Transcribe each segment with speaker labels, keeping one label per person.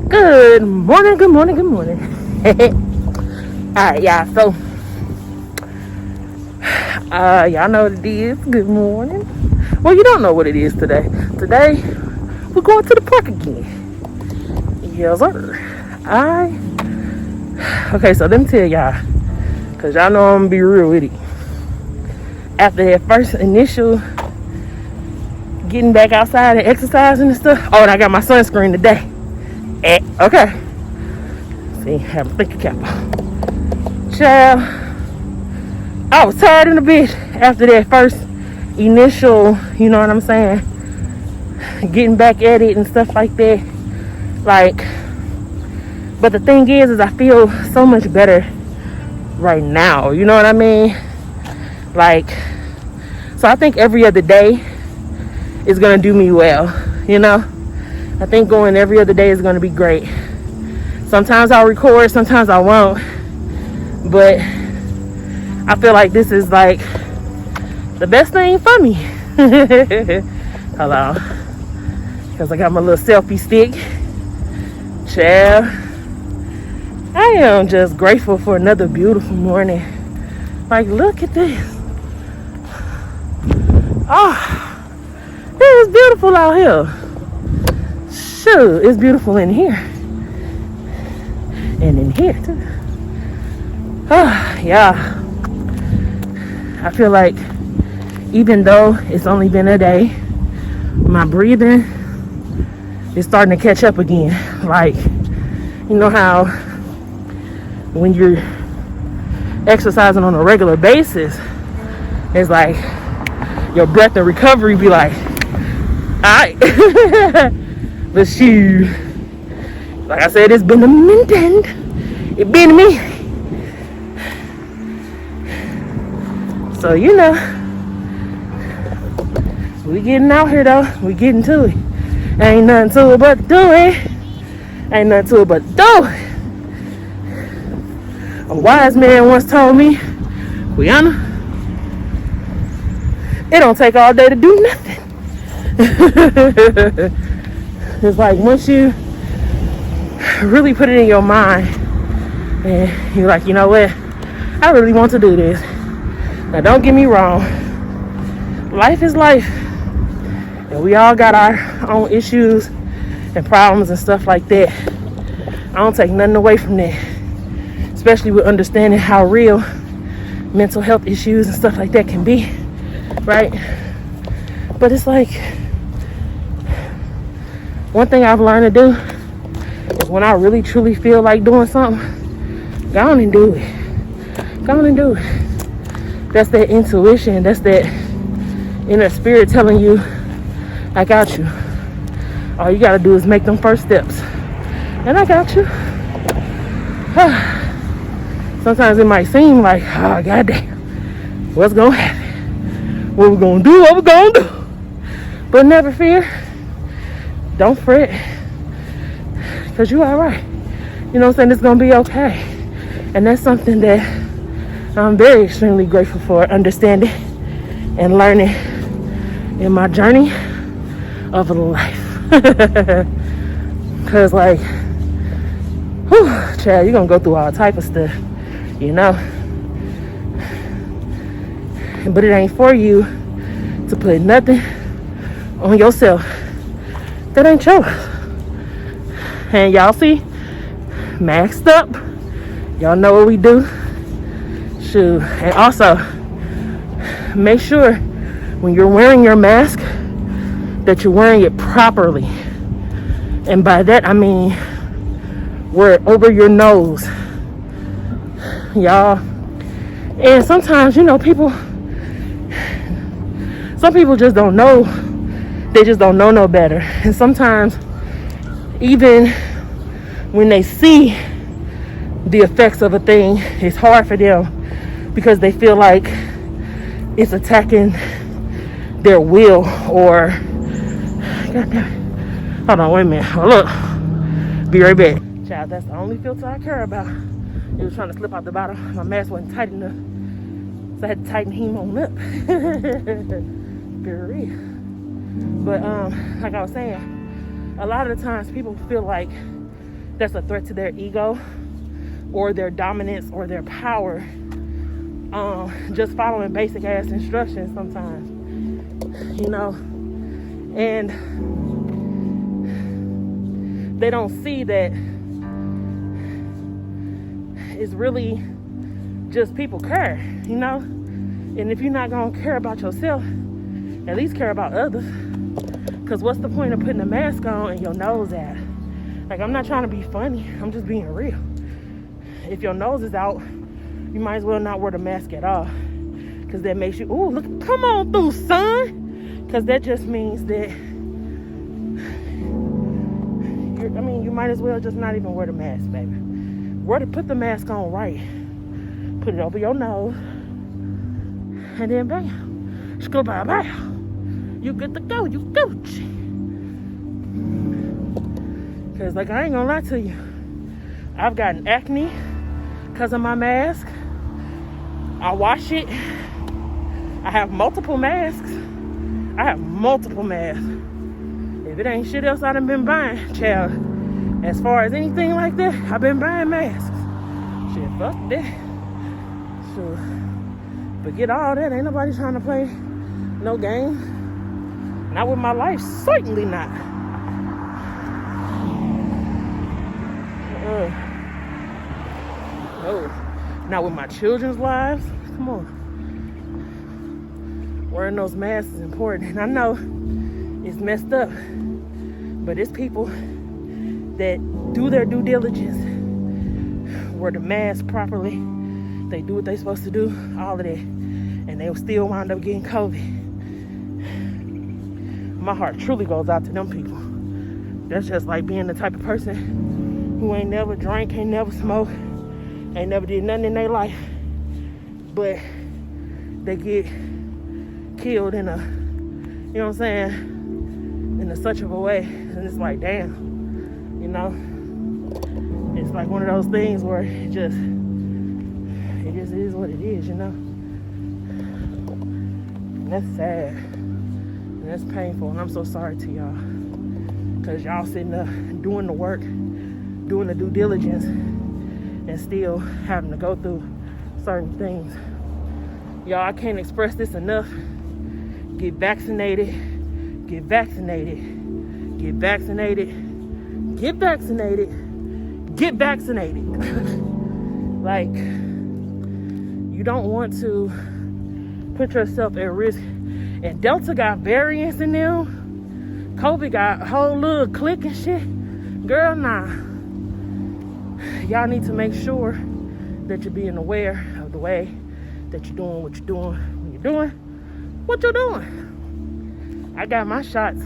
Speaker 1: Good morning, good morning, good morning. Alright, y'all, so y'all know what it is. Good morning. Well, you don't know what it is today. Today, we're going to the park again. Yes, sir. Okay, so let me tell y'all, because y'all know I'm gonna be real with it. After that first initial getting back outside and exercising and stuff. Oh, and I got my sunscreen today. Okay. See, have a thinking cap on. Child, I was tired in a bit after that first initial, you know what I'm saying, getting back at it and stuff like that. Like, but the thing is I feel so much better right now. You know what I mean? Like, so I think every other day is gonna do me well. You know, I think going every other day is gonna be great. Sometimes I'll record, sometimes I won't, but I feel like this is like the best thing for me. Hold on, because I got my little selfie stick. Child, I am just grateful for another beautiful morning. Like, look at this. Oh, it is beautiful out here. Shoot, it's beautiful in here. And in here too. Oh, yeah. I feel like even though it's only been a day, my breathing is starting to catch up again. Like, you know how when you're exercising on a regular basis, it's like your breath and recovery be like, alright. But shoot, like I said, it's been a minute. It been me. So, you know, we getting out here though. We getting to it. Ain't nothing to it but do it. Ain't nothing to it but do it. A wise man once told me, Brianna, it don't take all day to do nothing. It's like once you really put it in your mind and you're like, you know what, I really want to do this. Now don't get me wrong, life is life, and we all got our own issues and problems and stuff like that. I don't take nothing away from that, especially with understanding how real mental health issues and stuff like that can be, right? But it's like, one thing I've learned to do is when I really truly feel like doing something, go on and do it. Go on and do it. That's that intuition. That's that inner spirit telling you, I got you. All you gotta do is make them first steps. And I got you. Sometimes it might seem like, oh, goddamn, what's gonna happen? What we gonna do? What we gonna do? But never fear. Don't fret, because you're all right. You know what I'm saying? It's going to be okay. And that's something that I'm very extremely grateful for, understanding and learning in my journey of life. Because, like, whew, child, you're going to go through all type of stuff, you know. But it ain't for you to put nothing on yourself that ain't yours. And y'all see, maxed up. Y'all know what we do. Shoot. And also, make sure when you're wearing your mask that you're wearing it properly. And by that I mean wear it over your nose, y'all. And sometimes, you know, some people just don't know. They just don't know no better. And sometimes, even when they see the effects of a thing, it's hard for them because they feel like it's attacking their will or, God damn it. Hold on, wait a minute. Oh, look. Be right back. Child, that's the only filter I care about. It was trying to slip out the bottom. My mask wasn't tight enough, so I had to tighten him on up. For real. But like I was saying, a lot of the times people feel like that's a threat to their ego or their dominance or their power. Just following basic ass instructions sometimes, you know, and they don't see that it's really just people care, you know. And if you're not gonna care about yourself, at least care about others. Because what's the point of putting a mask on and your nose out? Like, I'm not trying to be funny, I'm just being real. If your nose is out, you might as well not wear the mask at all, because that makes you, ooh, look, come on through, son. Because that just means that you might as well just not even wear the mask, baby. Put the mask on right. Put it over your nose, and then bam, bam, you good to go, you Gucci. Because, like, I ain't gonna lie to you, I've gotten acne because of my mask. I wash it. I have multiple masks. If it ain't shit else I done been buying, child, as far as anything like that, I've been buying masks. Shit, fuck that. Sure. Forget all that. Ain't nobody trying to play no game. Not with my life. Certainly not. No. Not with my children's lives. Come on. Wearing those masks is important. And I know it's messed up, but it's people that do their due diligence, wear the mask properly, they do what they're supposed to do, all of that, and they still wind up getting COVID. My heart truly goes out to them people. That's just like being the type of person who ain't never drank, ain't never smoked, ain't never did nothing in their life, but they get killed in a, you know what I'm saying, in a such of a way, and it's like, damn, you know, it's like one of those things where it just is what it is, you know. And that's sad, and that's painful, and I'm so sorry to y'all, because y'all sitting there doing the work, doing the due diligence, and still having to go through certain things. Y'all, I can't express this enough. Get vaccinated. Get vaccinated. Get vaccinated. Get vaccinated. Get vaccinated. Like, you don't want to put yourself at risk. And Delta got variants in them. COVID got a whole little clique and shit. Girl, nah. Y'all need to make sure that you're being aware of the way that you're doing what you're doing when you're doing what you're doing. I got my shots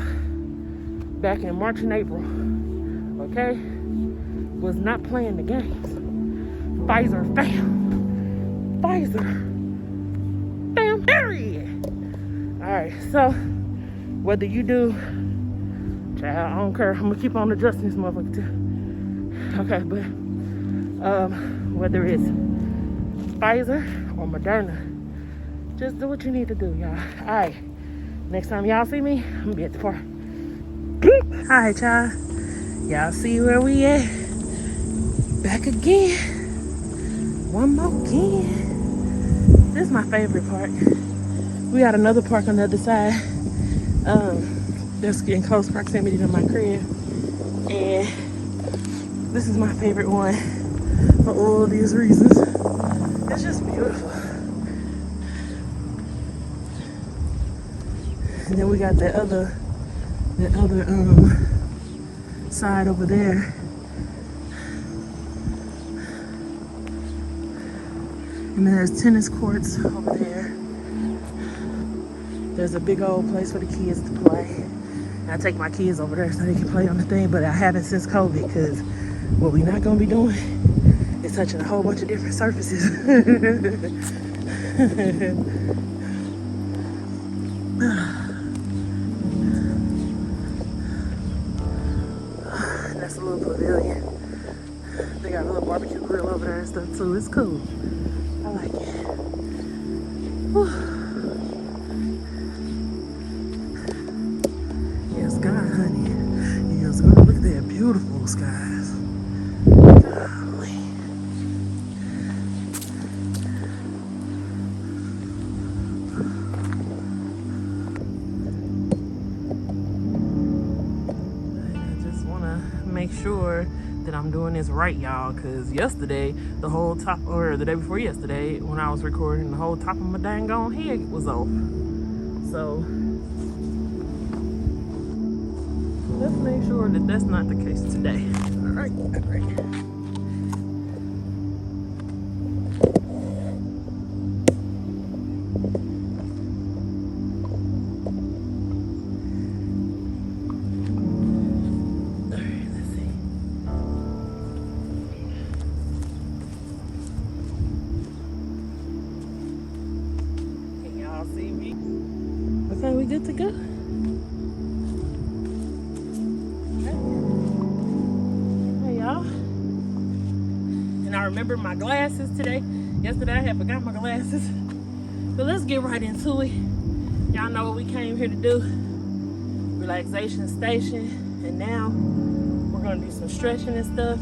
Speaker 1: back in March and April, okay? Was not playing the games. Pfizer, fam. Pfizer, fam, period. All right, so whether you do, child, I don't care. I'm gonna keep on adjusting this motherfucker too. Okay, but whether it's Pfizer or Moderna, just do what you need to do, y'all. All right. Next time y'all see me, I'm gonna be at the park. All right, y'all. Y'all see where we at? Back again. One more again. This is my favorite park. We got another park on the other side. That's in close proximity to my crib. And this is my favorite one for all these reasons. It's just beautiful. And then we got the other side over there. And then there's tennis courts over there. There's a big old place for the kids to play. And I take my kids over there so they can play on the thing, but I haven't since COVID, because what we're not gonna be doing is touching a whole bunch of different surfaces. That's a little pavilion. They got a little barbecue grill over there and stuff too. It's cool. I like it. Whew. Yeah, sky, honey. Yes, look at that beautiful skies. make sure that I'm doing this right, y'all, because yesterday, the whole top, or the day before yesterday, when I was recording, the whole top of my dang on head was off. So let's make sure that that's not the case today. All right, all right. Okay, we good to go? Hey, y'all. And I remember my glasses today. Yesterday I had forgot my glasses. So let's get right into it. Y'all know what we came here to do. Relaxation station. And now we're gonna do some stretching and stuff.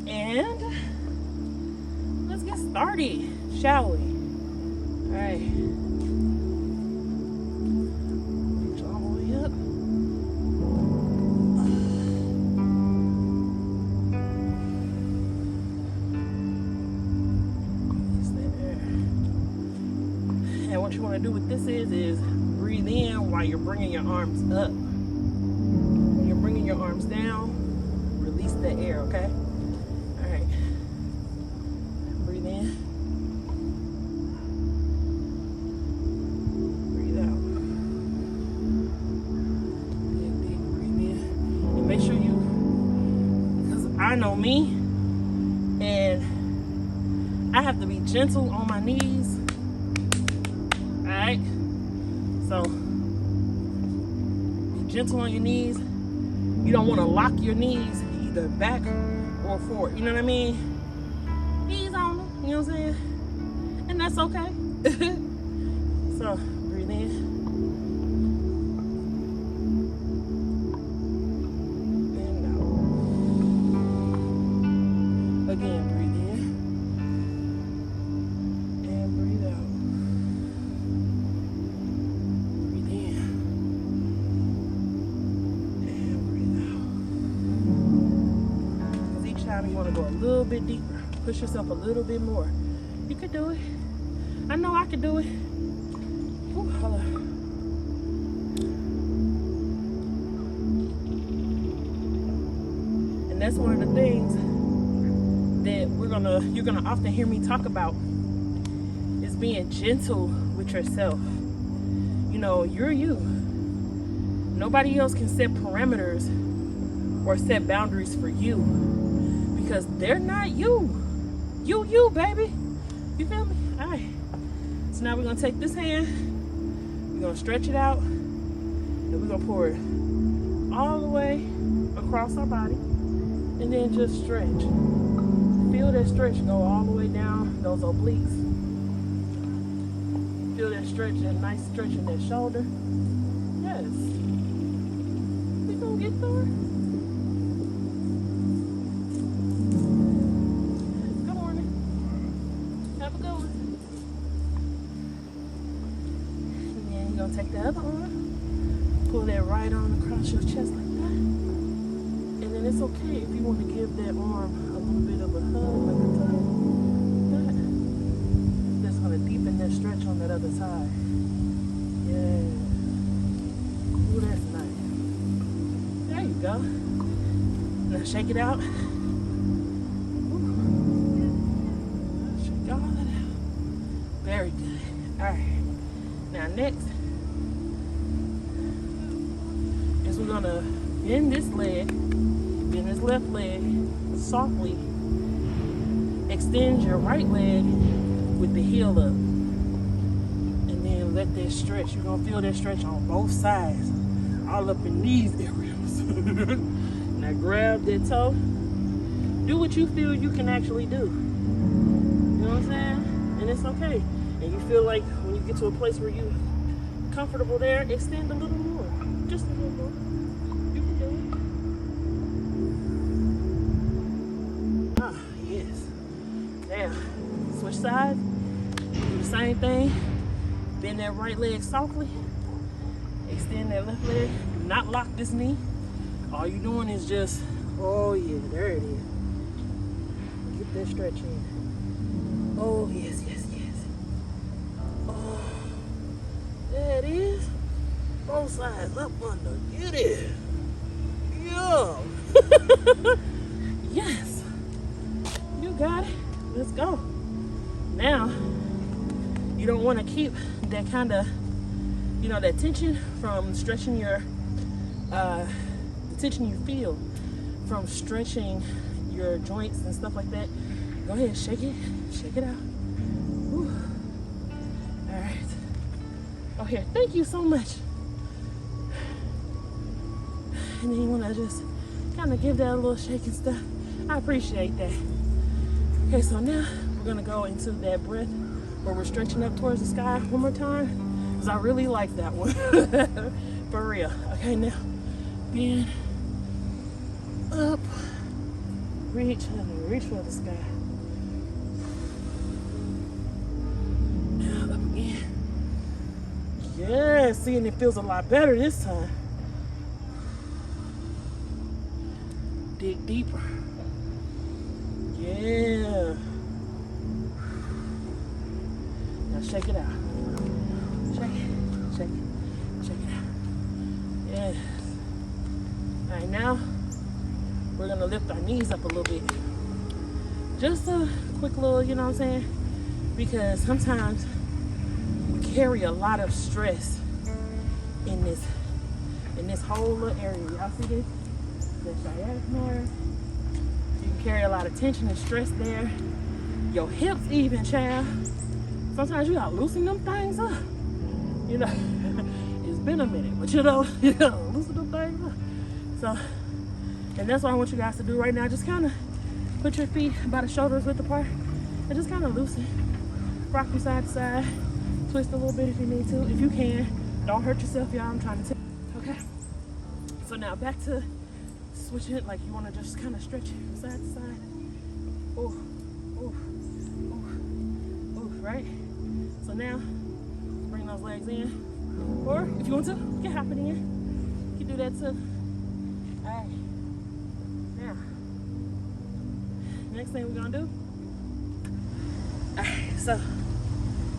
Speaker 1: And let's get started, shall we? All right. Reach all the way up. And what you want to do with this is breathe in while you're bringing your arms up. When you're bringing your arms down, release the air, okay? All right. Breathe in. I know me, and I have to be gentle on my knees. All right, so be gentle on your knees. You don't want to lock your knees either back or forward. You know what I mean? Knees on them. You know what I'm saying? And that's okay. So breathe in. Again, breathe in and breathe out. Breathe in and breathe out. Because each time you want to go a little bit deeper, push yourself a little bit more. You can do it. I know I can do it. Ooh, hold on. And that's one of the things that you're gonna often hear me talk about is being gentle with yourself. You know, you're you. Nobody else can set parameters or set boundaries for you because they're not you. You, baby. You feel me? All right. So now we're gonna take this hand, we're gonna stretch it out, and we're gonna pour it all the way across our body, and then just stretch. Feel that stretch go all the way down those obliques. Feel that stretch, that nice stretch in that shoulder. Yes. We gonna get there. Good morning. Have a good one. And then you're gonna take the other arm, pull that right arm across your chest like that. And then it's okay if you want to give that arm a little bit of a hug, like a tug. That. That's going to deepen that stretch on that other side. Yeah. Ooh, that's nice. There you go. Now shake it out. Ooh. Shake all that out. Very good. All right. Now next is we're going to bend this leg. Bend this left leg softly. Extend your right leg with the heel up. And then let that stretch. You're going to feel that stretch on both sides. All up in these areas. Now grab that toe. Do what you feel you can actually do. You know what I'm saying? And it's okay. And you feel like when you get to a place where you're comfortable there, extend a little more. Just a little more. You can do it. Ah, yes. Now, switch sides. Do the same thing. Bend that right leg softly. Extend that left leg. Do not lock this knee. All you're doing is just, oh yeah, there it is. Get that stretch in. Oh, yes, yes, yes. Oh, there it is. Both sides up under. Get it. Yeah. Yes. You got it. Let's go. Now, you don't want to keep that kind of, you know, that tension from stretching your, the tension you feel from stretching your joints and stuff like that. Go ahead, shake it out. Whew. All right. Oh, here, thank you so much. And then you want to just kind of give that a little shake and stuff. I appreciate that. Okay, so now we're gonna go into that breath where we're stretching up towards the sky one more time, because I really like that one. For real. Okay, now bend up, reach for the sky. Now up again. Yeah, see, and it feels a lot better this time. Dig deeper. Yeah. Now shake it out. Shake it out. Yes. All right, now we're gonna lift our knees up a little bit. Just a quick little, you know what I'm saying? Because sometimes we carry a lot of stress in this whole little area. Y'all see this? The sciatic nerve. You can carry a lot of tension and stress there. Your hips even, child. Sometimes you gotta loosen them things up. You know, it's been a minute, but you know, loosen them things up. So, and that's what I want you guys to do right now. Just kind of put your feet by the shoulders width apart and just kind of loosen. Rock from side to side. Twist a little bit if you need to. If you can, don't hurt yourself, y'all. I'm trying to tell you. Okay. So now back to switching it, like you want to just kind of stretch it from side to side. Oh, right? So now, bring those legs in. Or if you want to, you can hop it in. You can do that too. All right. Now, next thing we're going to do. All right, so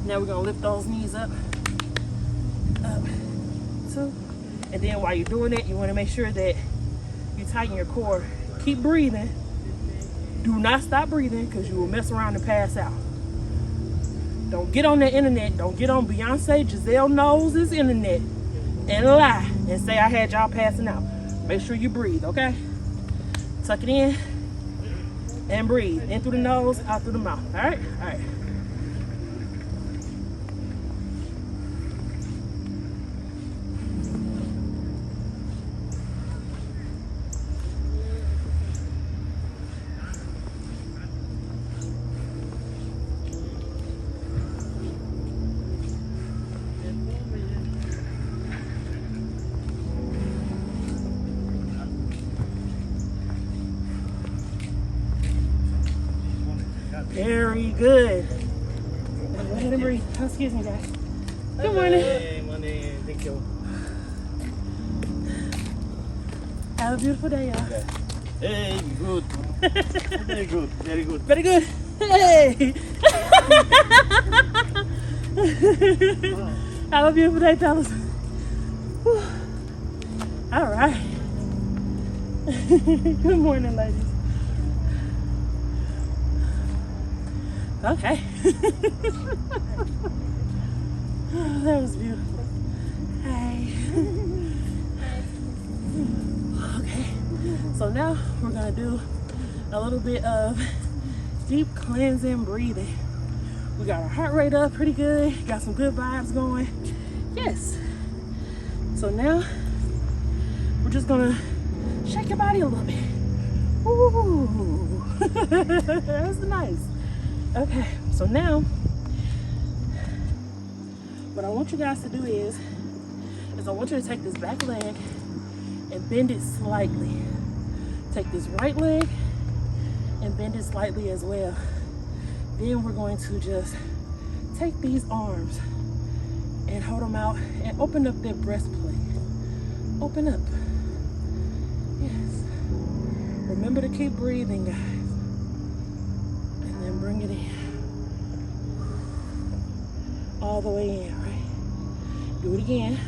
Speaker 1: now we're going to lift those knees up. Up, two. And then while you're doing it, you want to make sure that you tighten your core. Keep breathing. Do not stop breathing, because you will mess around and pass out. Don't get on the internet. Don't get on Beyonce, Giselle Knowles' internet and lie and say I had y'all passing out. Make sure you breathe, okay? Tuck it in and breathe. In through the nose, out through the mouth. All right? All right. Very good. Go ahead and breathe. Oh, excuse me, guys. Good morning.
Speaker 2: Hey, morning. Thank you.
Speaker 1: Have a beautiful day, y'all.
Speaker 2: Okay. Hey, good. Very good. Very good.
Speaker 1: Very good. Hey. Have a beautiful day, fellas. Whew. All right. Good morning, ladies. Okay. Oh, that was beautiful. Hey. Okay. So now we're gonna do a little bit of deep cleansing breathing. We got our heart rate up pretty good. Got some good vibes going. Yes. So now we're just gonna shake your body a little bit. Ooh. That's nice. Okay, so now what I want you guys to do is I want you to take this back leg and bend it slightly. Take this right leg and bend it slightly as well. Then we're going to just take these arms and hold them out and open up that breastplate. open up. Yes. Remember to keep breathing, guys. And then bring it in. All the way in, right? Do it again.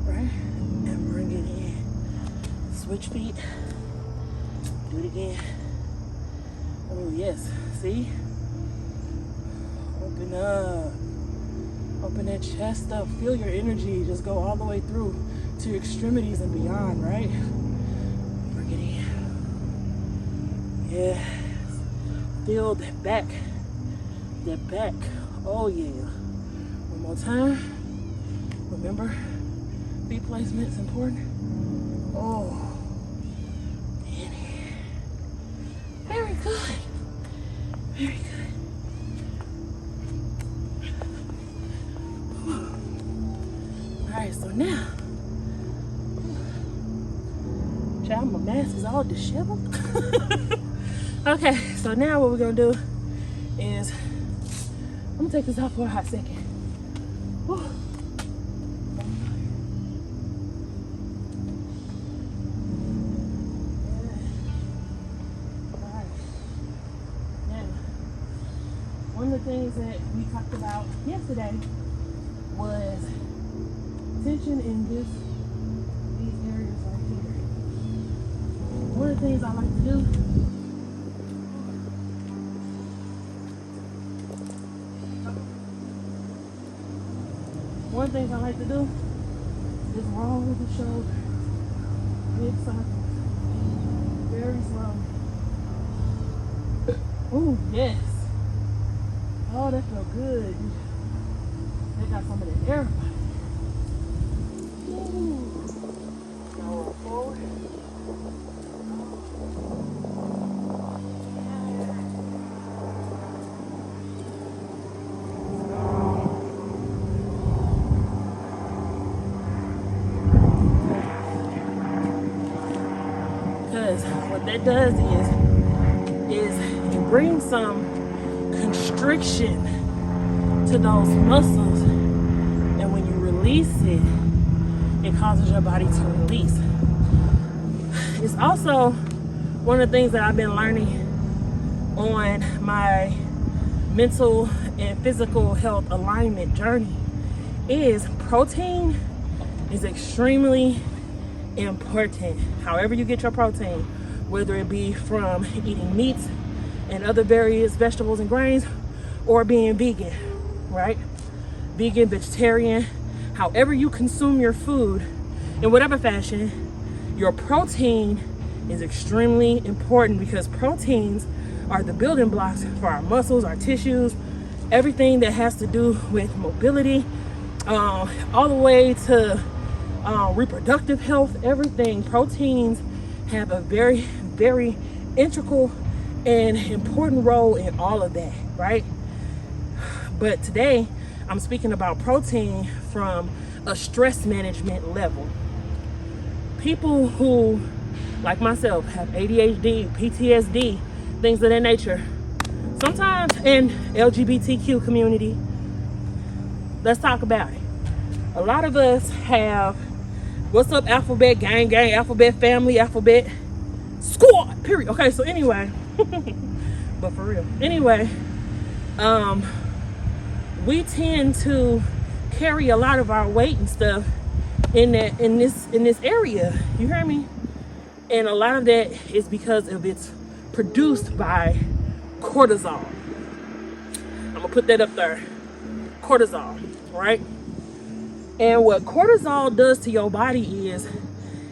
Speaker 1: Right? And bring it in. Switch feet. Do it again. Oh, yes. See? Open up. Open that chest up. Feel your energy just go all the way through to your extremities and beyond, right? Bring it in. Yes. Feel that back. That back. Oh, yeah. One more time. Remember, feet placement is important. Oh. Inhale. Very good. Very good. Alright, so now, child, my mask is all disheveled. Okay, so now what we're gonna do is, I'm gonna take this off for a hot second. Whew. One of the things that we talked about yesterday was tension in these areas right here. One of the things I like to do is roll the shoulder. Big circle. Very slow. Oh, yes. Oh, that felt good. They got some of that air. Ooh. Now roll forward. Because what that does is you bring some constriction to those muscles, and when you release it, it causes your body to release. It's also one of the things that I've been learning on my mental and physical health alignment journey is protein is extremely important. However you get your protein, whether it be from eating meats and other various vegetables and grains, or being vegan, right? Vegan, vegetarian, however you consume your food, in whatever fashion, your protein is extremely important, because proteins are the building blocks for our muscles, our tissues, everything that has to do with mobility, all the way to reproductive health, everything. Proteins have a very, very integral and important role in all of that, right? But today I'm speaking about protein from a stress management level. People who, like myself, have ADHD, PTSD, things of that nature, sometimes in LGBTQ community, let's talk about it. A lot of us have, what's up, alphabet gang, alphabet family, alphabet squad, period. Okay, so anyway, but for real, anyway, we tend to carry a lot of our weight and stuff in this area. You hear me? And a lot of that is because of it's produced by cortisol. I'm gonna put that up there. Cortisol, right? And what cortisol does to your body is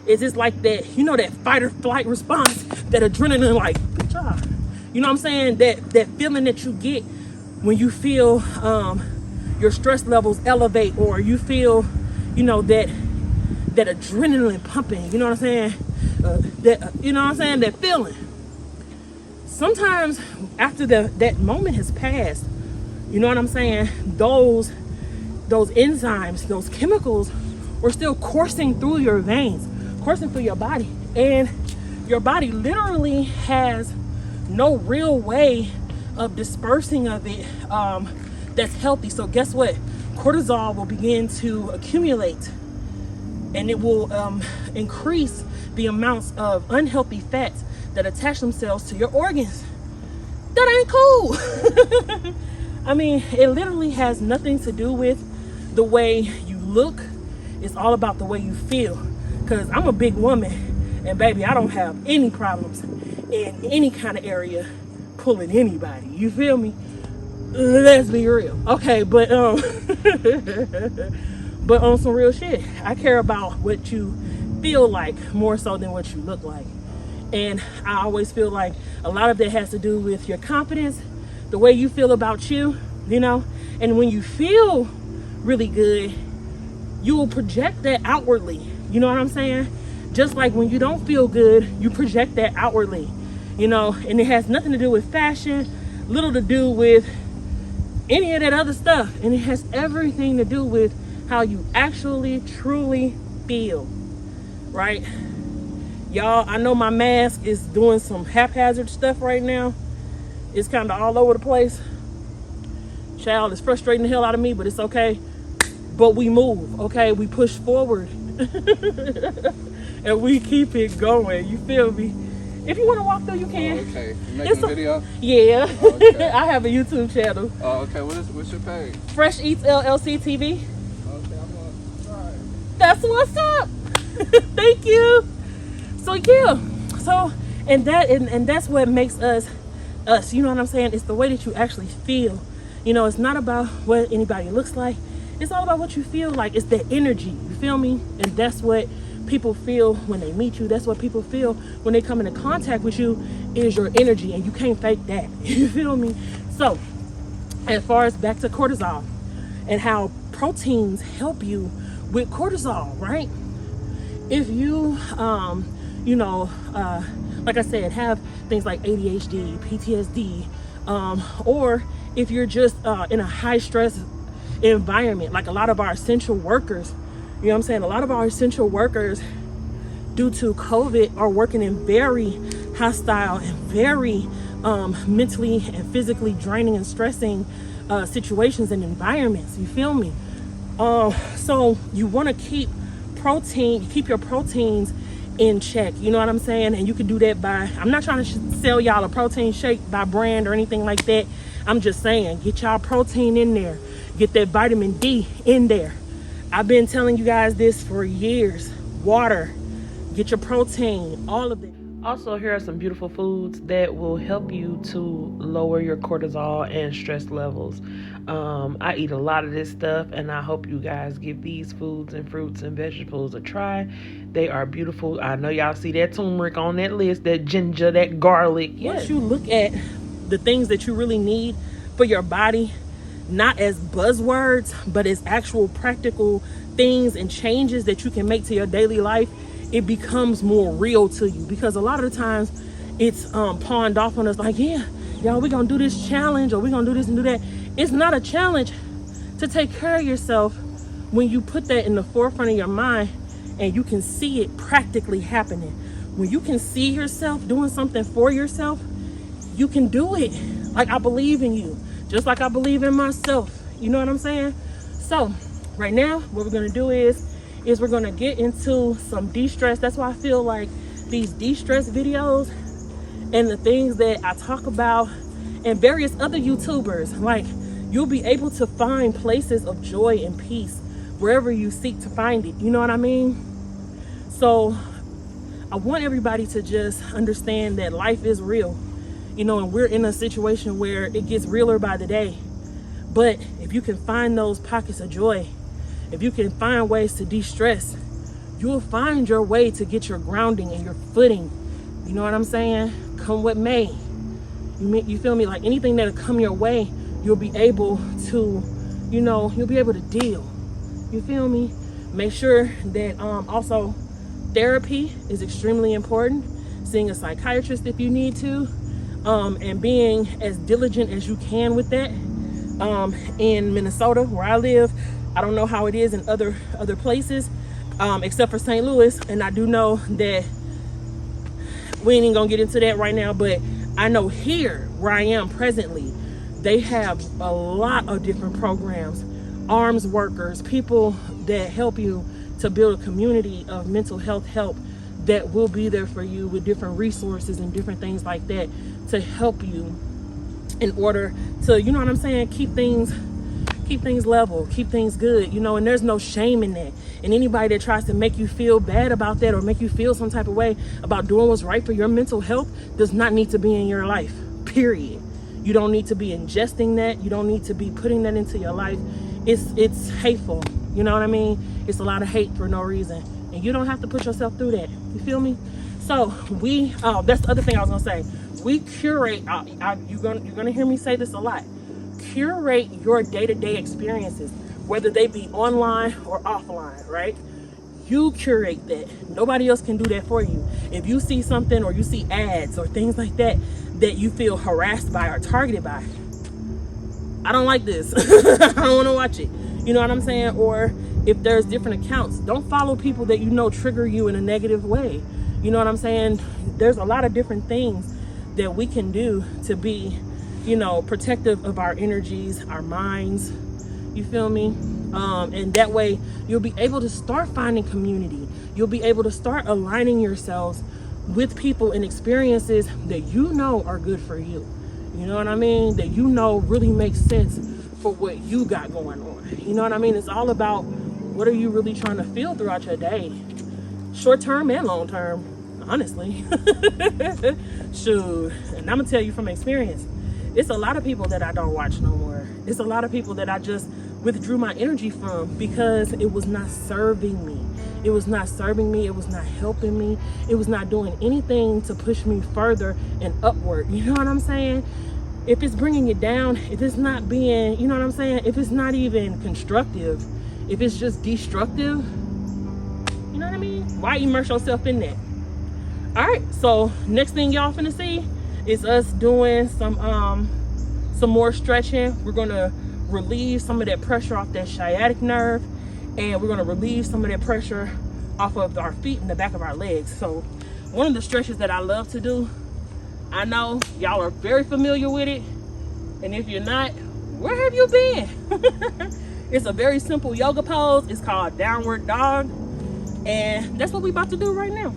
Speaker 1: it's like that, you know, that fight or flight response, that adrenaline, like, good job. You know what I'm saying? That feeling that you get when you feel your stress levels elevate, or you feel, you know, that adrenaline pumping, you know what I'm saying? You know what I'm saying? That feeling. Sometimes after that moment has passed, you know what I'm saying? Those enzymes, those chemicals are still coursing through your veins, coursing through your body. And your body literally has no real way of dispersing of it that's healthy. So guess what? cortisol will begin to accumulate, and it will increase the amounts of unhealthy fats that attach themselves to your organs. That ain't cool. I mean, it literally has nothing to do with the way you look. It's all about the way you feel. Because I'm a big woman, and baby, I don't have any problems in any kind of area pulling anybody. You feel me? Let's be real. Okay, but but on some real shit, I care about what you feel like more so than what you look like. And I always feel like a lot of that has to do with your confidence, the way you feel about you, you know. And when you feel really good, you will project that outwardly. You know what I'm saying? Just like when you don't feel good, you project that outwardly, you know. And it has nothing to do with fashion, little to do with any of that other stuff. And it has everything to do with how you actually truly feel, right? Y'all, I know my mask is doing some haphazard stuff right now. It's kind of all over the place. Child, it's frustrating the hell out of me, but it's okay. But we move, okay? We push forward. And we keep it going. You feel me? If you want to walk through, you can.
Speaker 2: Oh, okay. You making a video?
Speaker 1: Yeah.
Speaker 2: Oh, okay.
Speaker 1: I have a YouTube channel.
Speaker 2: Oh, okay. What's your page?
Speaker 1: Fresh Eats LLC TV.
Speaker 2: Okay, I'm gonna try.
Speaker 1: That's what's up. Thank you. So yeah. So and that's what makes us. You know what I'm saying? It's the way that you actually feel. You know, it's not about what anybody looks like. It's all about what you feel like. It's the energy. You feel me? And that's what people feel when they meet you. That's what people feel when they come into contact with you, is your energy, and you can't fake that. You feel me? So as far as back to cortisol and how proteins help you with cortisol, right? If you like I said, have things like ADHD, PTSD, or if you're just in a high stress environment, like a lot of our essential workers, you know what I'm saying? A lot of our essential workers, due to COVID, are working in very hostile and very mentally and physically draining and stressing situations and environments. You feel me? So you want to keep your proteins in check. You know what I'm saying? And you can do that by, I'm not trying to sell y'all a protein shake by brand or anything like that. I'm just saying, get y'all protein in there. Get that vitamin D in there. I've been telling you guys this for years. Water, get your protein, all of it. Also, here are some beautiful foods that will help you to lower your cortisol and stress levels. I eat a lot of this stuff, and I hope you guys give these foods and fruits and vegetables a try. They are beautiful. I know y'all see that turmeric on that list, that ginger, that garlic. Yes. Once you look at the things that you really need for your body, not as buzzwords, but as actual practical things and changes that you can make to your daily life, it becomes more real to you. Because a lot of the times it's pawned off on us like, yeah, y'all, we're gonna do this challenge, or we're gonna do this and do that. It's not a challenge to take care of yourself when you put that in the forefront of your mind and you can see it practically happening. When you can see yourself doing something for yourself, you can do it. Like, I believe in you, just like I believe in myself. You know what I'm saying? So right now, what we're gonna do is we're gonna get into some de-stress. That's why I feel like these de-stress videos and the things that I talk about and various other YouTubers, like, you'll be able to find places of joy and peace wherever you seek to find it. You know what I mean? So I want everybody to just understand that life is real, you know, and we're in a situation where it gets realer by the day. But if you can find those pockets of joy, if you can find ways to de-stress, you'll find your way to get your grounding and your footing. You know what I'm saying? Come what may. You feel me? Like, anything that'll come your way, you'll be able to, you know, you'll be able to deal. You feel me? Make sure that also therapy is extremely important. Seeing a psychiatrist if you need to, and being as diligent as you can with that. In Minnesota, where I live, I don't know how it is in other places, except for St. Louis. And I do know that we ain't even gonna get into that right now, but I know here where I am presently, they have a lot of different programs arms workers, people that help you to build a community of mental health help that will be there for you with different resources and different things like that to help you in order to, you know what I'm saying, keep things level, keep things good, you know. And there's no shame in that. And anybody that tries to make you feel bad about that or make you feel some type of way about doing what's right for your mental health does not need to be in your life, period. You don't need to be ingesting that. You don't need to be putting that into your life. It's hateful, you know what I mean? It's a lot of hate for no reason, and you don't have to put yourself through that. You feel me? So that's the other thing I was gonna say. We curate. You're gonna hear me say this a lot. Curate your day-to-day experiences, whether they be online or offline, right? You curate that. Nobody else can do that for you. If you see something or you see ads or things like that that you feel harassed by or targeted by, I don't like this. I don't want to watch it. You know what I'm saying? Or if there's different accounts, don't follow people that you know trigger you in a negative way. You know what I'm saying? There's a lot of different things that we can do to be, you know, protective of our energies, our minds. You feel me? And that way you'll be able to start finding community. You'll be able to start aligning yourselves with people and experiences that you know are good for you. You know what I mean? That you know really makes sense for what you got going on. You know what I mean? It's all about what are you really trying to feel throughout your day, short term and long term, honestly. Shoot, and I'm gonna tell you from experience, it's a lot of people that I don't watch no more. It's a lot of people that I just withdrew my energy from because it was not serving me. It was not serving me. It was not helping me. It was not doing anything to push me further and upward. You know what I'm saying? If it's bringing you down, if it's not being, you know what I'm saying? If it's not even constructive, if it's just destructive, you know what I mean? Why immerse yourself in that? All right, so next thing y'all finna see is us doing some more stretching. We're gonna relieve some of that pressure off that sciatic nerve, and we're gonna relieve some of that pressure off of our feet and the back of our legs. So one of the stretches that I love to do, I know y'all are very familiar with it, and if you're not, where have you been? It's a very simple yoga pose. It's called downward dog, and that's what we about to do right now.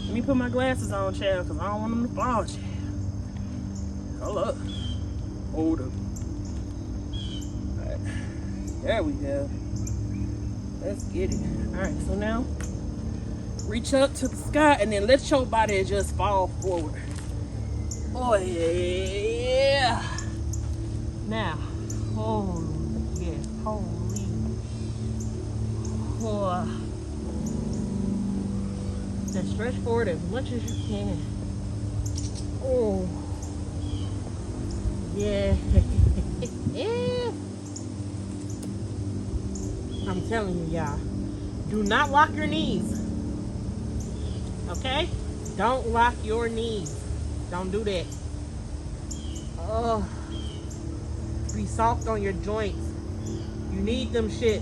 Speaker 1: Let me put my glasses on, child, because I don't want them to fall, child. Hold up. Hold up. All right. There we go. Let's get it. All right, so now reach up to the sky and then let your body just fall forward. Oh, yeah. Now, holy, yeah, holy. Oh. Then stretch forward as much as you can. Oh, yeah. Yeah. I'm telling you, y'all, do not lock your knees. Okay? Don't lock your knees. Don't do that. Oh, be soft on your joints. You need them shit.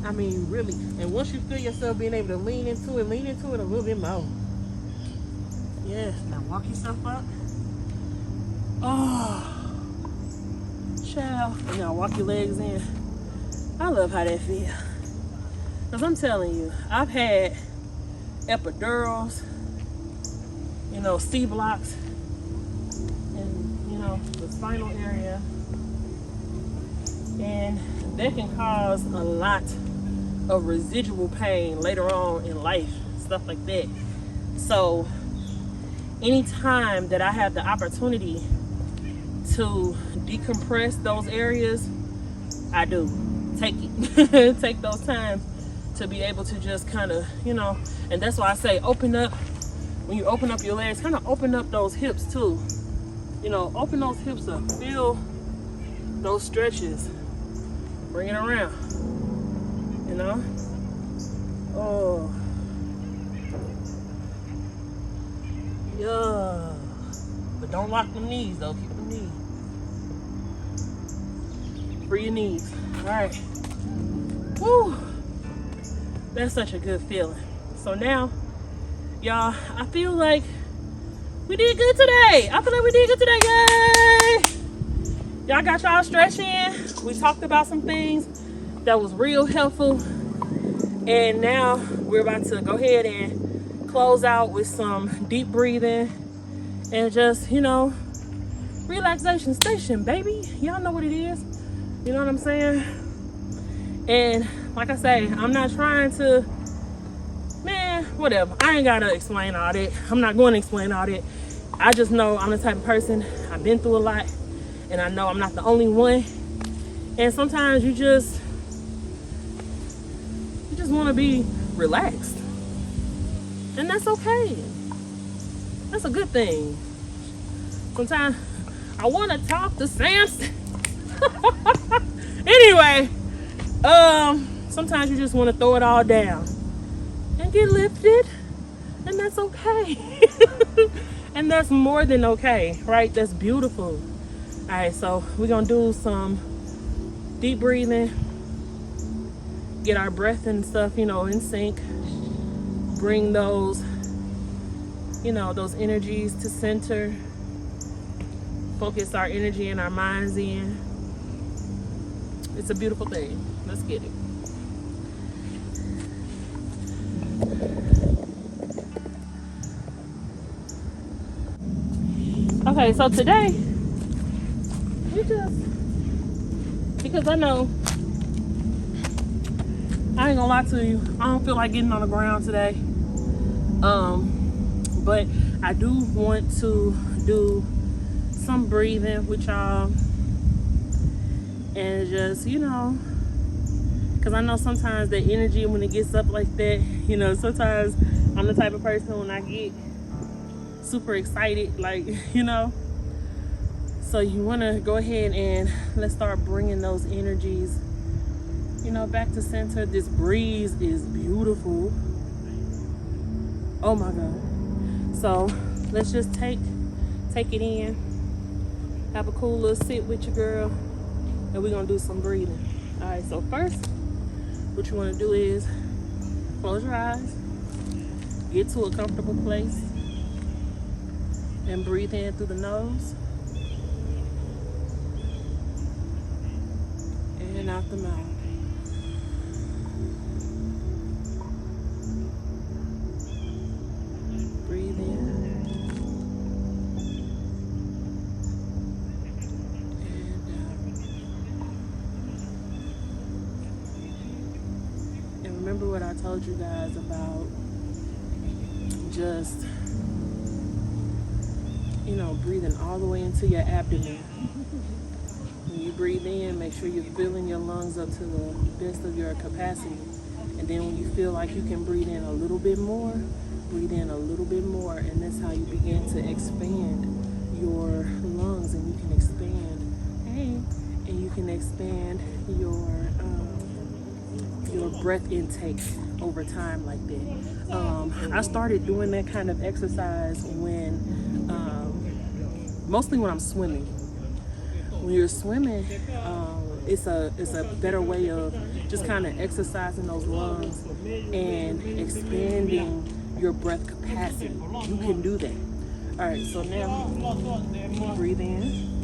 Speaker 1: I mean, really. And once you feel yourself being able to lean into it a little bit more. Yes. Now walk yourself up. Oh, child. And now walk your legs in. I love how that feels. Because I'm telling you, I've had epidurals, you know, C blocks, and, you know, the spinal area. And that can cause a lot of residual pain later on in life, stuff like that. So anytime that I have the opportunity to decompress those areas, I do. Take it. Take those times to be able to just kind of, you know, and that's why I say open up. When you open up your legs, kind of open up those hips too. You know, open those hips up. Feel those stretches. Bring it around. You know? Oh. Yeah. But don't lock them knees though. Keep them knees. Free your knees. Alright. Woo. That's such a good feeling. So now, y'all, I feel like We did good today. I feel like we did good today, yay! Y'all got y'all stretch in. We talked about some things that was real helpful. And now we're about to go ahead and close out with some deep breathing and just, relaxation station, baby. Y'all know what it is. You know what I'm saying? And like I say, I'm not trying to, whatever. I ain't gotta explain all that. I'm not going to explain all that. I just know I'm the type of person, I've been through a lot, and I know I'm not the only one. And sometimes you just want to be relaxed. And that's okay. That's a good thing. Sometimes I want to talk to Samson. Anyway, sometimes you just want to throw it all down and get lifted, and that's okay. And that's more than okay, right? That's beautiful. All right, so we're gonna do some deep breathing, get our breath and stuff, in sync, bring those, those energies to center, focus our energy and our minds in. It's a beautiful thing. Let's get it. Okay, so today, because I know, I ain't gonna lie to you, I don't feel like getting on the ground today. But I do want to do some breathing with y'all. And just, because I know sometimes the energy when it gets up like that, sometimes I'm the type of person when I get super excited, so you want to go ahead and let's start bringing those energies, back to center. This breeze is beautiful. Oh my God. So let's just take it in, have a cool little sit with your girl, and we're gonna do some breathing. All right, so first what you want to do is close your eyes, get to a comfortable place, and breathe in through the nose and out the mouth. Breathe in and out. And remember what I told you guys about just breathing all the way into your abdomen. When you breathe in, make sure you're filling your lungs up to the best of your capacity. And then when you feel like you can breathe in a little bit more, breathe in a little bit more. And that's how you begin to expand your lungs, and you can expand your breath intake over time like that. I started doing that kind of exercise mostly when I'm swimming. When you're swimming, it's a better way of just kind of exercising those lungs and expanding your breath capacity. You can do that. All right, so now breathe in.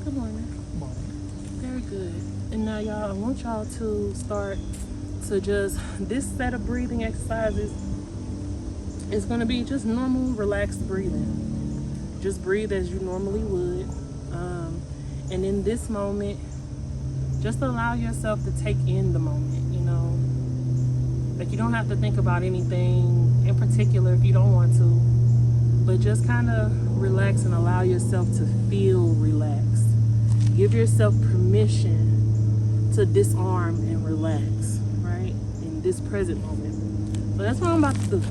Speaker 1: Good morning. Very good. And now y'all, I want y'all to start to this set of breathing exercises is going to be just normal, relaxed breathing. Just breathe as you normally would. And in this moment, just allow yourself to take in the moment, Like you don't have to think about anything in particular if you don't want to. But just kind of relax and allow yourself to feel relaxed. Give yourself permission to disarm and relax, right? In this present moment. So that's what I'm about to do.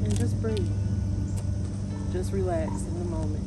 Speaker 1: And just breathe. Just relax in the moment.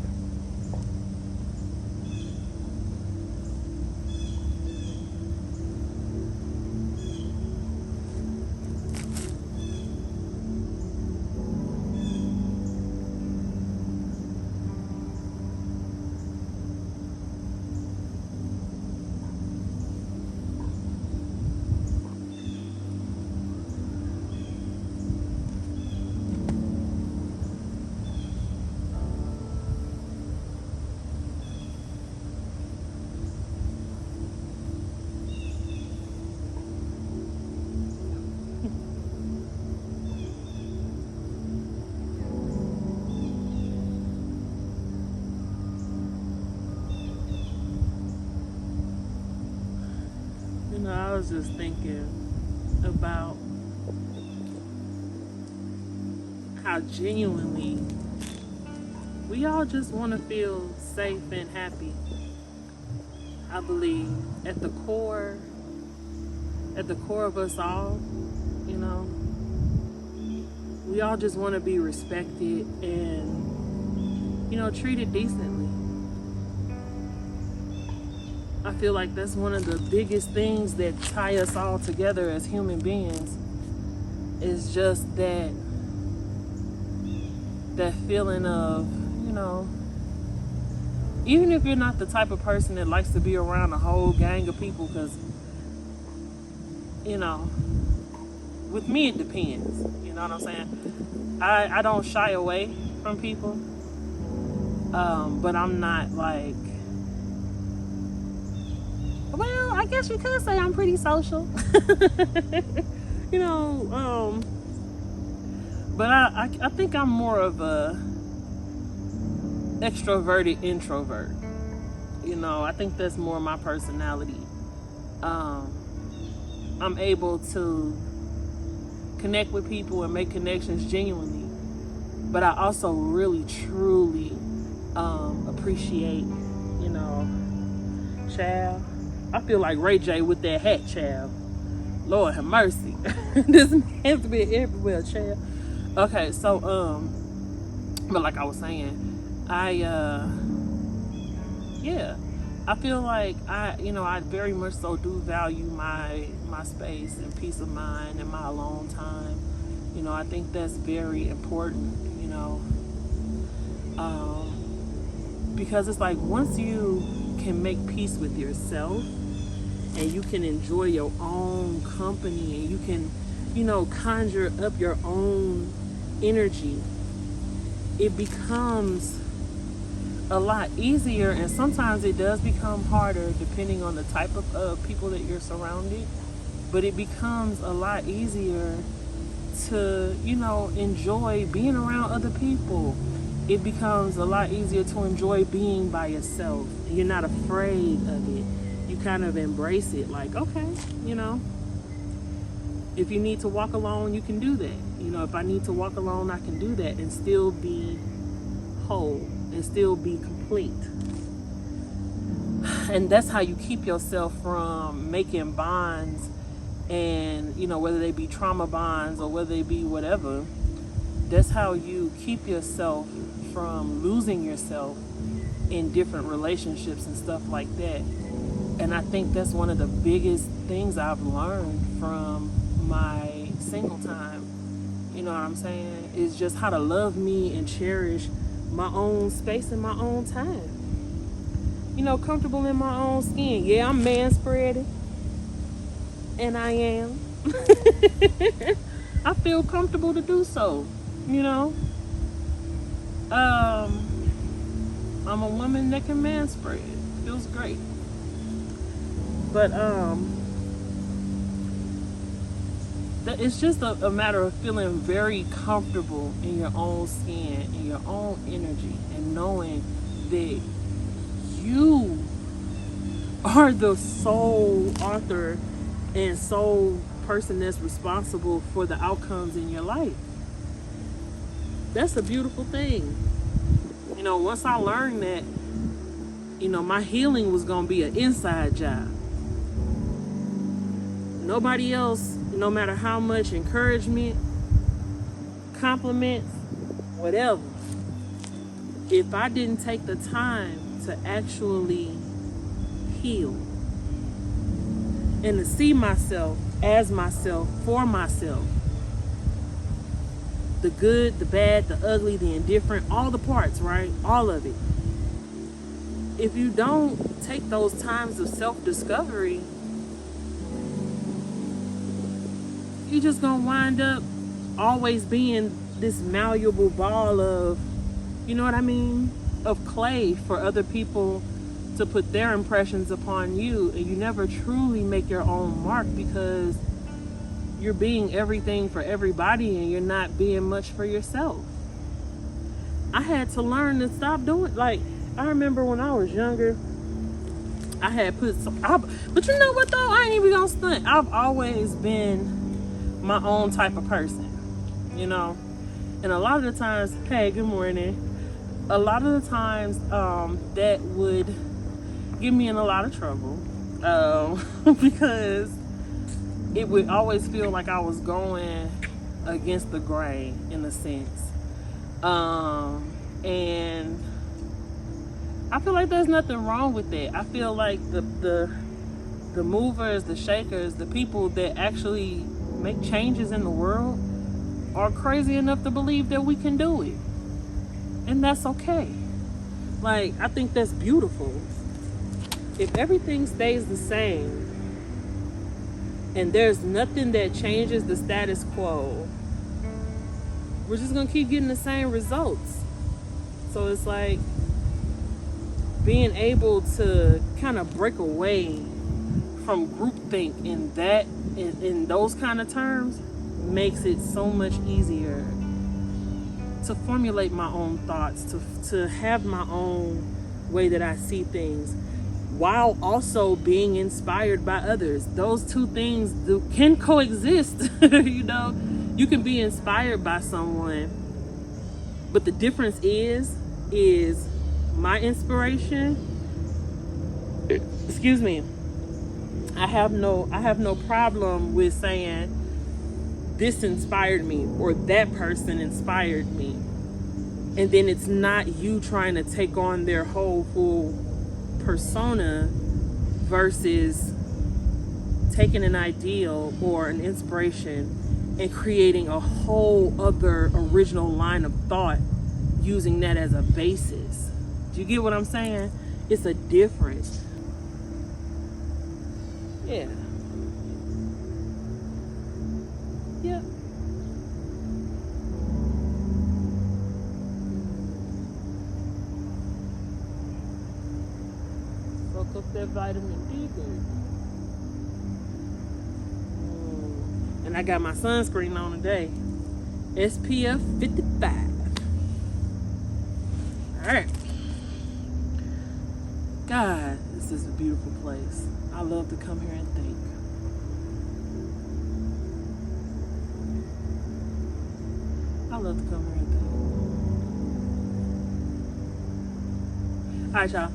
Speaker 1: I was just thinking about how genuinely we all just want to feel safe and happy. I believe at the core of us all, we all just want to be respected and, treated decently. I feel like that's one of the biggest things that tie us all together as human beings, is just that feeling of, even if you're not the type of person that likes to be around a whole gang of people, because, with me it depends, you know what I'm saying? I don't shy away from people, but I'm not like, well, I guess you could say I'm pretty social. But I think I'm more of a extroverted introvert. I think that's more my personality. I'm able to connect with people and make connections genuinely, but I also really truly appreciate, child. I feel like Ray J with that hat, child. Lord have mercy. This man's been everywhere, child. Okay, so but like I was saying, I feel like I very much so do value my space and peace of mind and my alone time. I think that's very important, because it's like once you can make peace with yourself and you can enjoy your own company and you can, conjure up your own energy, it becomes a lot easier, and sometimes it does become harder depending on the type of people that you're surrounded, but it becomes a lot easier to, enjoy being around other people. It becomes a lot easier to enjoy being by yourself. You're not afraid of it. You kind of embrace it, like, okay, if you need to walk alone, you can do that. If I need to walk alone, I can do that and still be whole and still be complete. And that's how you keep yourself from making bonds, and whether they be trauma bonds or whether they be whatever. That's how you keep yourself from losing yourself in different relationships and stuff like that. And I think that's one of the biggest things I've learned from my single time. You know what I'm saying? Is just how to love me and cherish my own space and my own time. Comfortable in my own skin. Yeah, I'm man spreading. And I am. I feel comfortable to do so. I'm a woman that can man spread. Feels great. But it's just a matter of feeling very comfortable in your own skin, in your own energy, and knowing that you are the sole author and sole person that's responsible for the outcomes in your life. That's a beautiful thing. Once I learned that, You know, my healing was going to be an inside job. Nobody else, no matter how much encouragement, compliments, whatever, if I didn't take the time to actually heal and to see myself as myself, for myself, the good, the bad, the ugly, the indifferent, all the parts, right? All of it. If you don't take those times of self-discovery, you're just gonna wind up always being this malleable ball of, you know what I mean, of clay for other people to put their impressions upon you, and you never truly make your own mark because you're being everything for everybody and you're not being much for yourself. I had to learn to stop doing, like, I remember when I was younger, I had put some, but you know what though, I ain't even gonna stunt. I've always been my own type of person, you know, and a lot of the times, hey, good morning, a lot of the times that would get me in a lot of trouble because it would always feel like I was going against the grain in a sense, and I feel like there's nothing wrong with that. I feel like the movers, the shakers, the people that actually make changes in the world are crazy enough to believe that we can do it. And that's okay. Like, I think that's beautiful. If everything stays the same and there's nothing that changes the status quo, we're just gonna keep getting the same results. So it's like being able to kind of break away from groupthink in those kind of terms makes it so much easier to formulate my own thoughts, to have my own way that I see things, while also being inspired by others. Those two things can coexist. You know, you can be inspired by someone, but the difference is my inspiration, excuse me, I have no problem with saying this inspired me or that person inspired me, and then it's not you trying to take on their whole full persona versus taking an ideal or an inspiration and creating a whole other original line of thought using that as a basis. Do you get what I'm saying? It's a difference. Yeah. Yeah. Soak up that vitamin D, baby. And I got my sunscreen on today. SPF 55. Alright. God, this is a beautiful place. I love to come here and think. I love to come here and think. Alright, y'all.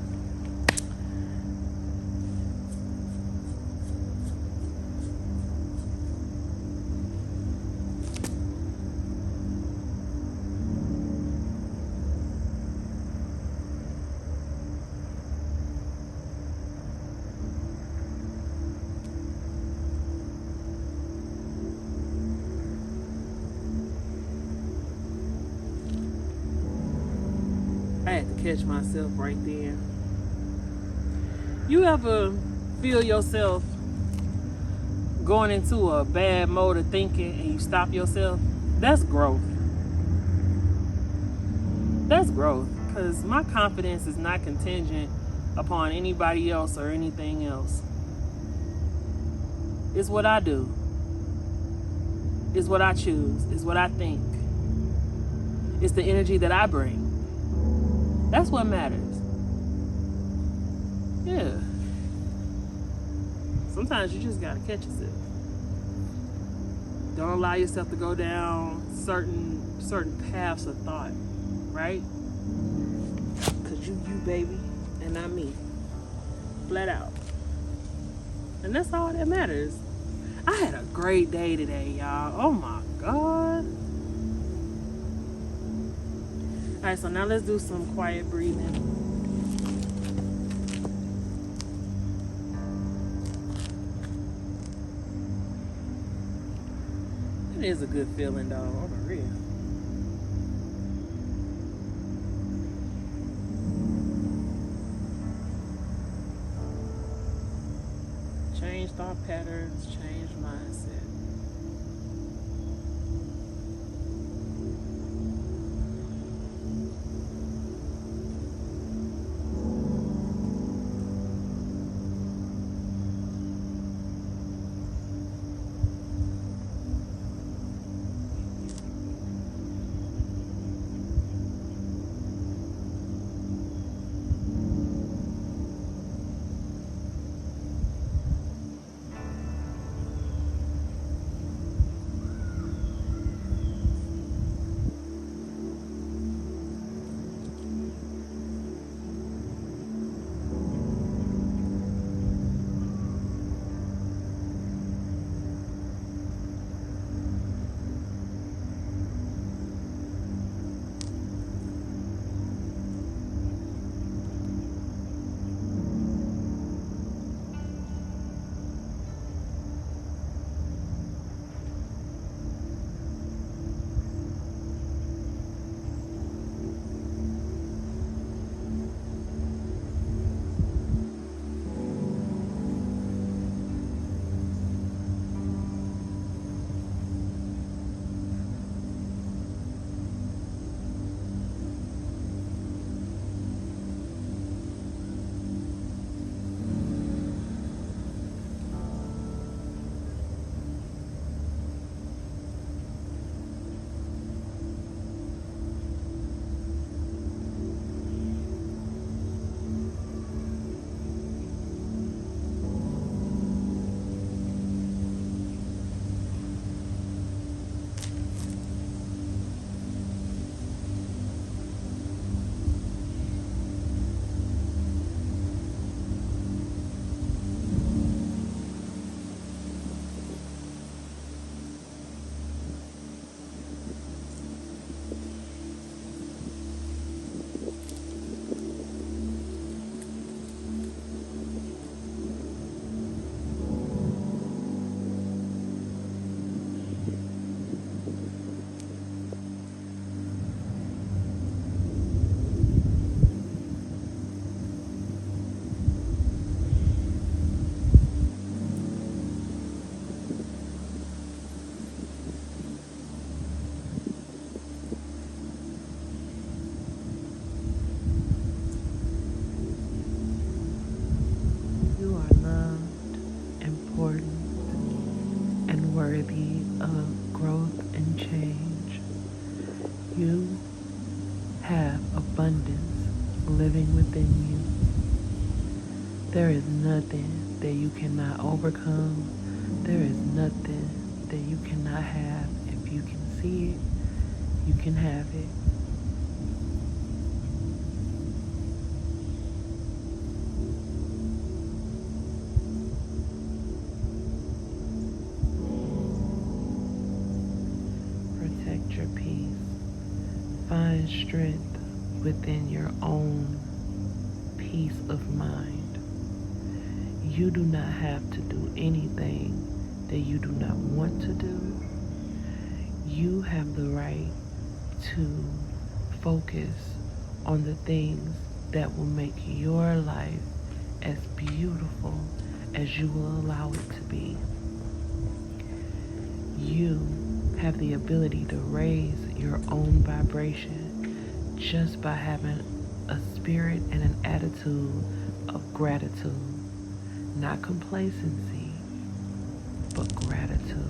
Speaker 1: I had to catch myself right there. You ever feel yourself going into a bad mode of thinking and you stop yourself? That's growth. That's growth, because my confidence is not contingent upon anybody else or anything else. It's what I do. It's what I choose. It's what I think. It's the energy that I bring. That's what matters. Yeah. Sometimes you just gotta catch yourself. Don't allow yourself to go down certain paths of thought, right? Cause you baby, and and not me. Flat out. And that's all that matters. I had a great day today, y'all. Oh my God. Alright, so now let's do some quiet breathing. It is a good feeling, though, on the real. Change thought patterns, change mindset. Worthy of growth and change. You have abundance living within you. There is nothing that you cannot overcome. There is nothing that you cannot have. If you can see it, you can have it. Your peace. Find strength within your own peace of mind. You do not have to do anything that you do not want to do. You have the right to focus on the things that will make your life as beautiful as you will allow it to be. You have the ability to raise your own vibration just by having a spirit and an attitude of gratitude. Not complacency, but gratitude.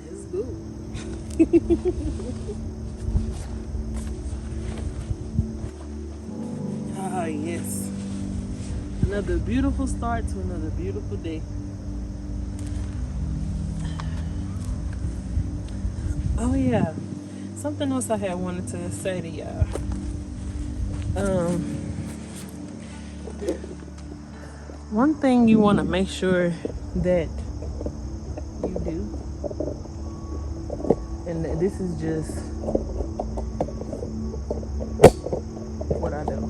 Speaker 3: Let's go. Ah, yes.
Speaker 1: Another beautiful start to another beautiful day. Oh yeah, something else I had wanted to say to y'all. One thing you want to make sure that you do, and this is just what I do.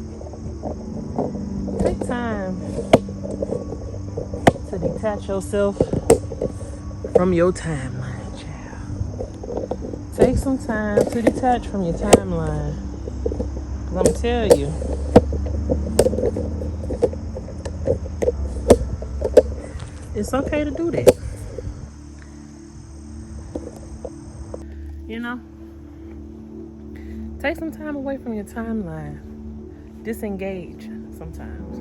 Speaker 1: Take time to detach yourself from your timeline, child. Take some time to detach from your timeline. Cause I'm gonna tell you, it's okay to do that. You know? Take some time away from your timeline. Disengage sometimes.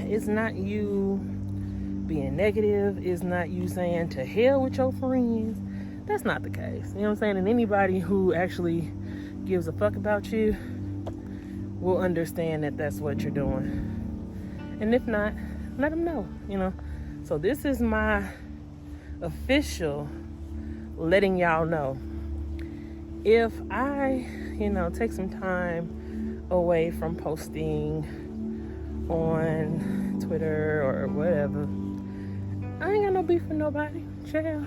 Speaker 1: It's not you being negative. It's not you saying to hell with your friends. That's not the case. You know what I'm saying? And anybody who actually gives a fuck about you will understand that that's what you're doing. And if not, let them know, you know. So this is my official letting y'all know. If I, take some time away from posting on Twitter or whatever, I ain't got no beef with nobody. Chill.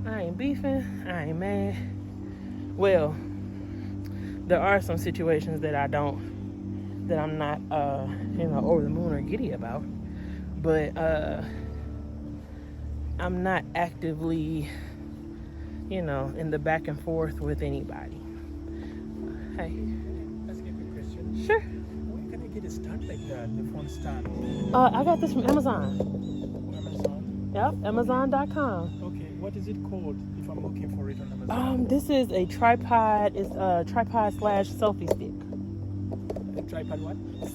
Speaker 1: I ain't beefing. I ain't mad. Well, there are some situations that I'm not, over the moon or giddy about. But I'm not actively, in the back and forth with anybody. Hey.
Speaker 2: Let's give you a question.
Speaker 1: Sure.
Speaker 2: Where can I get a stand like that, the phone stand?
Speaker 1: I got this from Amazon.
Speaker 2: Amazon?
Speaker 1: Yep, Amazon.com.
Speaker 2: Okay, what is it called if I'm looking for it on Amazon?
Speaker 1: This is a tripod. It's a tripod / selfie stick.
Speaker 2: A tripod what?
Speaker 1: /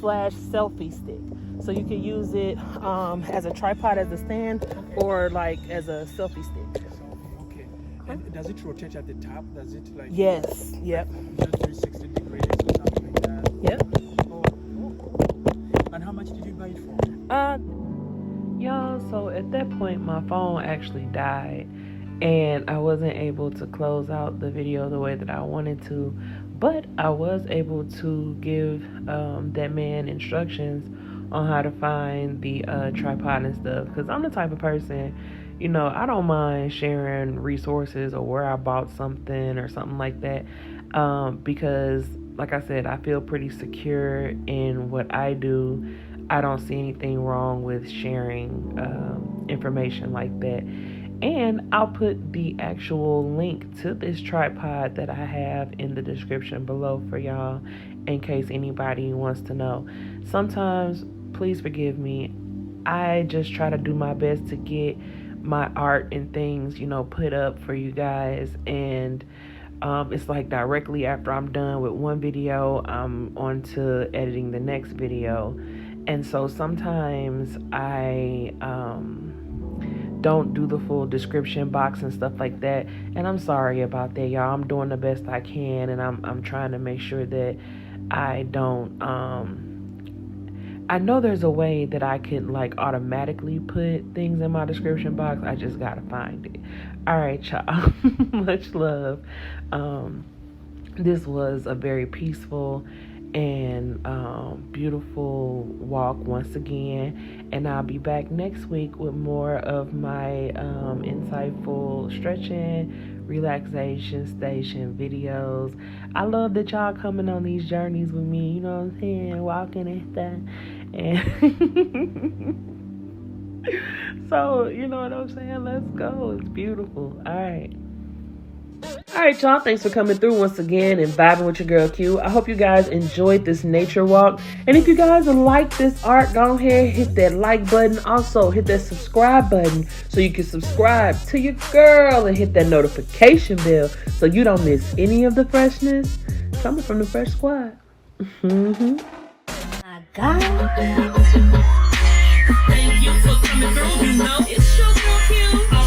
Speaker 1: selfie stick. So you can use it as a tripod, as a stand, or like as a selfie stick.
Speaker 2: Okay. And does it rotate at the top? Does it like?
Speaker 1: Yes. Yep.
Speaker 2: Just 360 degrees or something like that?
Speaker 1: Yep.
Speaker 2: Oh. And how much did you buy it for?
Speaker 1: Y'all, so at that point my phone actually died and I wasn't able to close out the video the way that I wanted to, but I was able to give that man instructions on how to find the tripod and stuff, because I'm the type of person, I don't mind sharing resources or where I bought something or something like that, because like I said, I feel pretty secure in what I do. I don't see anything wrong with sharing information like that. And I'll put the actual link to this tripod that I have in the description below for y'all in case anybody wants to know. Sometimes, please forgive me, I just try to do my best to get my art and things, put up for you guys. And it's like directly after I'm done with one video, I'm on to editing the next video. And so sometimes I don't do the full description box and stuff like that. And I'm sorry about that, y'all. I'm doing the best I can, and I'm trying to make sure that I don't I know there's a way that I can like automatically put things in my description box. I just gotta find it. All right, y'all. Much love. This was a very peaceful and beautiful walk once again, and I'll be back next week with more of my insightful stretching, relaxation station videos. I love that y'all coming on these journeys with me, you know what I'm saying, walking and stuff, and so you know what I'm saying, let's go. It's beautiful. All right, y'all. Thanks for coming through once again and vibing with your girl Q. I hope you guys enjoyed this nature walk. And if you guys like this art, go ahead, hit that like button. Also, hit that subscribe button so you can subscribe to your girl and hit that notification bell so you don't miss any of the freshness coming from the Fresh Squad. I got it. Thank you for coming through. You know it's your girl Q.